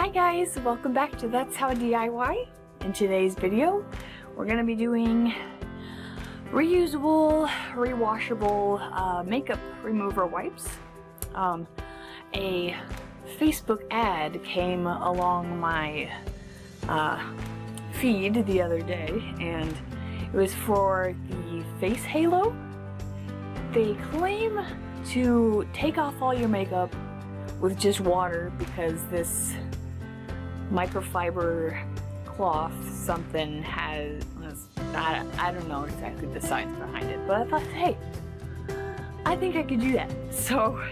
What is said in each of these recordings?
Hi guys, welcome back to That's How DIY. In today's video, we're going to be doing reusable, rewashable makeup remover wipes. A Facebook ad came along my feed the other day, and it was for the face halo. They claim to take off all your makeup with just water because this microfiber cloth something has, I don't know exactly the science behind it, but I thought, hey, I think I could do that. So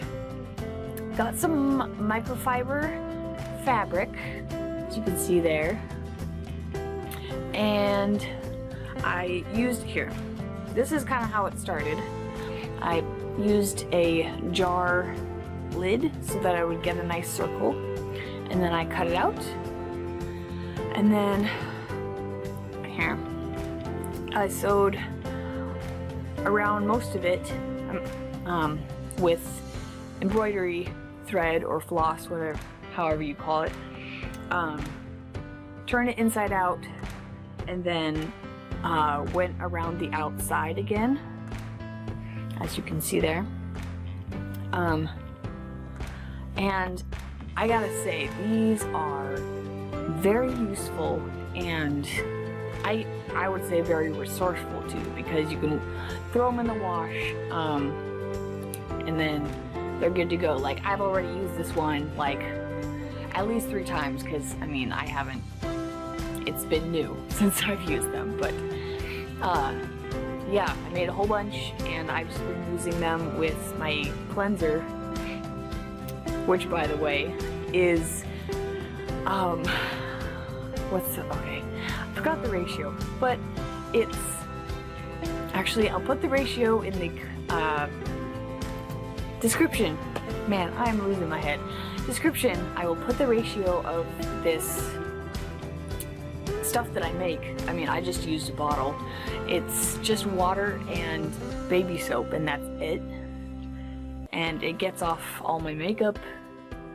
got some microfiber fabric, as you can see there, and I used here. This is kind of how it started. I used a jar lid so that I would get a nice circle, and then I cut it out, and then here I sewed around most of it with embroidery thread or floss, whatever, however you call it. Turn it inside out, and then went around the outside again, as you can see there. And I gotta say, these are very useful, and I would say very resourceful too, because you can throw them in the wash, and then they're good to go. Like, I've already used this one like at least 3 times, because I mean, I haven't, it's been new since I've used them, but yeah, I made a whole bunch, and I've just been using them with my cleanser, which, by the way, is okay, I forgot the ratio, but it's actually, I'll put the ratio in the description. Man, I'm losing my head. Description. I will put the ratio of this stuff that I make. I mean, I just used a bottle. It's just water and baby soap, and that's it. And it gets off all my makeup,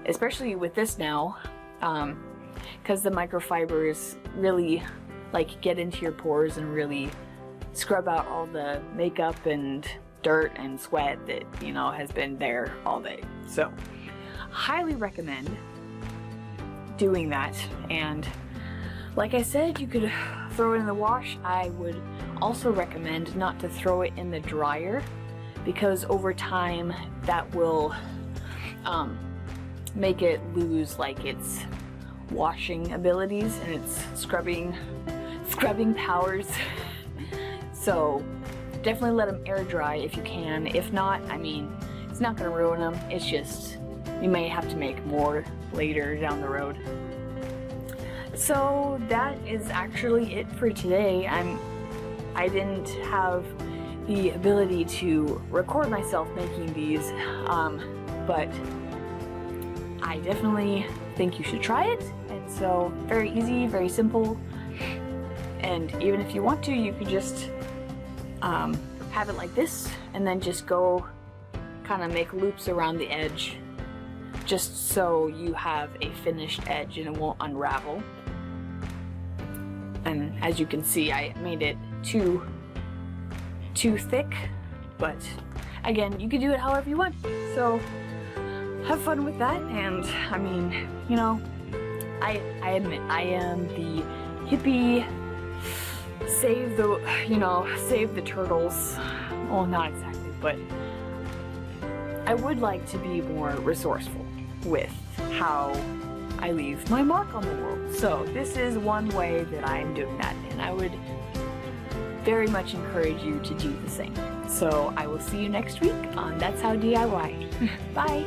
especially with this now, because the microfibers really like get into your pores and really scrub out all the makeup and dirt and sweat that, you know, has been there all day. So highly recommend doing that. And like I said, you could throw it in the wash. I would also recommend not to throw it in the dryer, because over time that will make it lose like its washing abilities and its scrubbing powers. So definitely let them air dry if you can. If not, I mean, it's not gonna ruin them. It's just, you may have to make more later down the road. So that is actually it for today. I didn't have the ability to record myself making these, but I definitely think you should try it. And so, very easy, very simple, and even if you want to, you could just have it like this, and then just go kind of make loops around the edge, just so you have a finished edge and it won't unravel. And as you can see, I made it too thick, but again, you can do it however you want. So have fun with that. And I mean, you know, I admit I am the hippie save the turtles. Well, not exactly, but I would like to be more resourceful with how I leave my mark on the world. So this is one way that I'm doing that, and I would very much encourage you to do the same. So I will see you next week on That's How DIY. Bye!